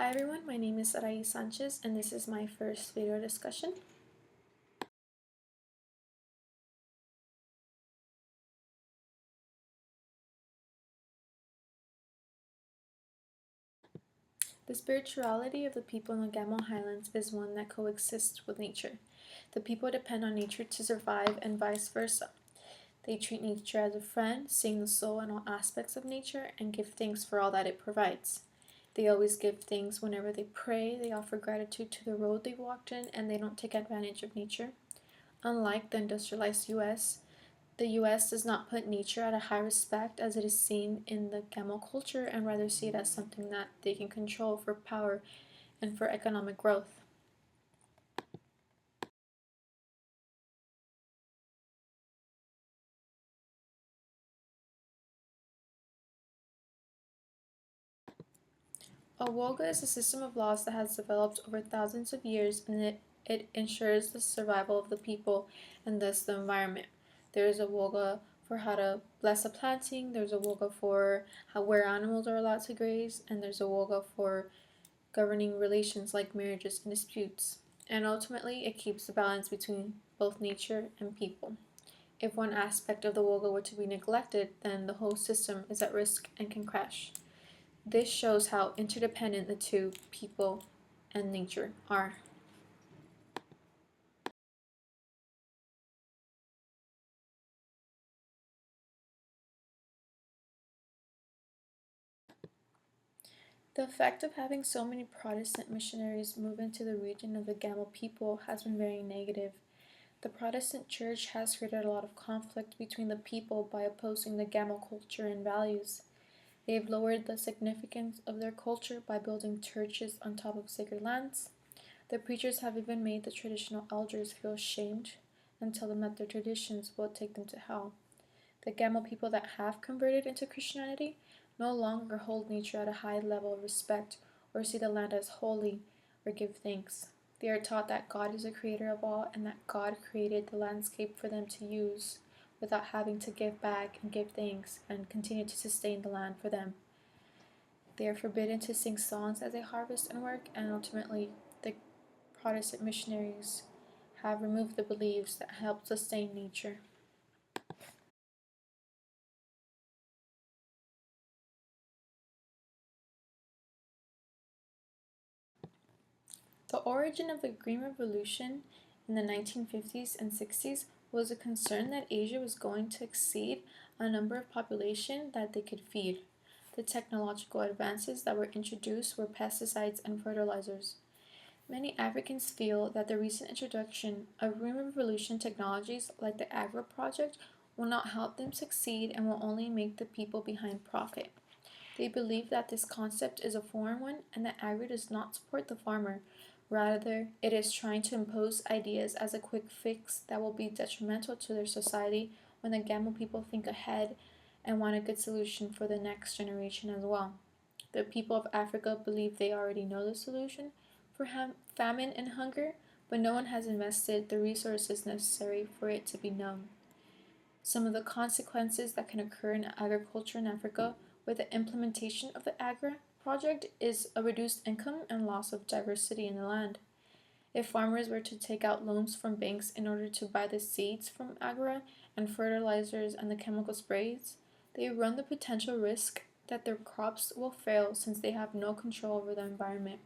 Hi everyone, my name is Sarai Sanchez and this is my first video discussion. The spirituality of the people in the Gamow Highlands is one that coexists with nature. The people depend on nature to survive and vice versa. They treat nature as a friend, seeing the soul in all aspects of nature and give thanks for all that it provides. They always give thanks whenever they pray, they offer gratitude to the road they walked in, and they don't take advantage of nature. Unlike the industrialized US, the US does not put nature at a high respect as it is seen in the Gamow culture and rather see it as something that they can control for power and for economic growth. Awoga is a system of laws that has developed over thousands of years and it ensures the survival of the people and thus the environment. There is a woga for how to bless a planting, there's a woga for where animals are allowed to graze, and there's a woga for governing relations like marriages and disputes. And ultimately, it keeps the balance between both nature and people. If one aspect of the woga were to be neglected, then the whole system is at risk and can crash. This shows how interdependent the two, people and nature, are. The effect of having so many Protestant missionaries move into the region of the Gamow people has been very negative. The Protestant Church has created a lot of conflict between the people by opposing the Gamow culture and values. They have lowered the significance of their culture by building churches on top of sacred lands. The preachers have even made the traditional elders feel ashamed and tell them that their traditions will take them to hell. The Gamow people that have converted into Christianity no longer hold nature at a high level of respect or see the land as holy or give thanks. They are taught that God is the creator of all and that God created the landscape for them to use without having to give back and give thanks and continue to sustain the land for them. They are forbidden to sing songs as they harvest and work, and ultimately, the Protestant missionaries have removed the beliefs that help sustain nature. The origin of the Green Revolution in the 1950s and 60s was a concern that Asia was going to exceed a number of population that they could feed. The technological advances that were introduced were pesticides and fertilizers. Many Africans feel that the recent introduction of Green Revolution technologies like the Agro Project will not help them succeed and will only make the people behind profit. They believe that this concept is a foreign one and that agri does not support the farmer. Rather, it is trying to impose ideas as a quick fix that will be detrimental to their society when the Gamow people think ahead and want a good solution for the next generation as well. The people of Africa believe they already know the solution for famine and hunger, but no one has invested the resources necessary for it to be known. Some of the consequences that can occur in agriculture in Africa with the implementation of the Agra project is a reduced income and loss of diversity in the land. If farmers were to take out loans from banks in order to buy the seeds from Agra and fertilizers and the chemical sprays, they run the potential risk that their crops will fail since they have no control over the environment.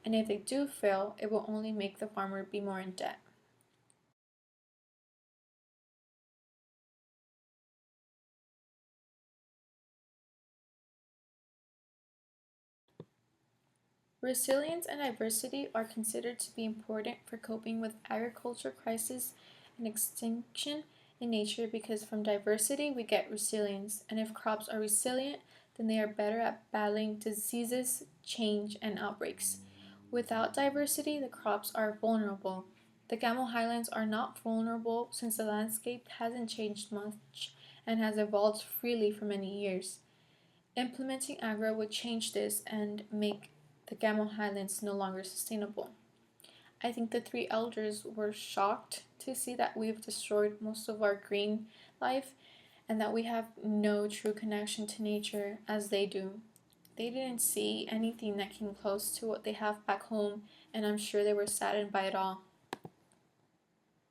And if they do fail, it will only make the farmer be more in debt. Resilience and diversity are considered to be important for coping with agriculture crisis and extinction in nature because from diversity we get resilience, and if crops are resilient, then they are better at battling diseases, change, and outbreaks. Without diversity, the crops are vulnerable. The Gamow Highlands are not vulnerable since the landscape hasn't changed much and has evolved freely for many years. Implementing agro would change this and make the Gamow Highlands no longer sustainable. I think the three elders were shocked to see that we've destroyed most of our green life and that we have no true connection to nature as they do. They didn't see anything that came close to what they have back home, and I'm sure they were saddened by it all.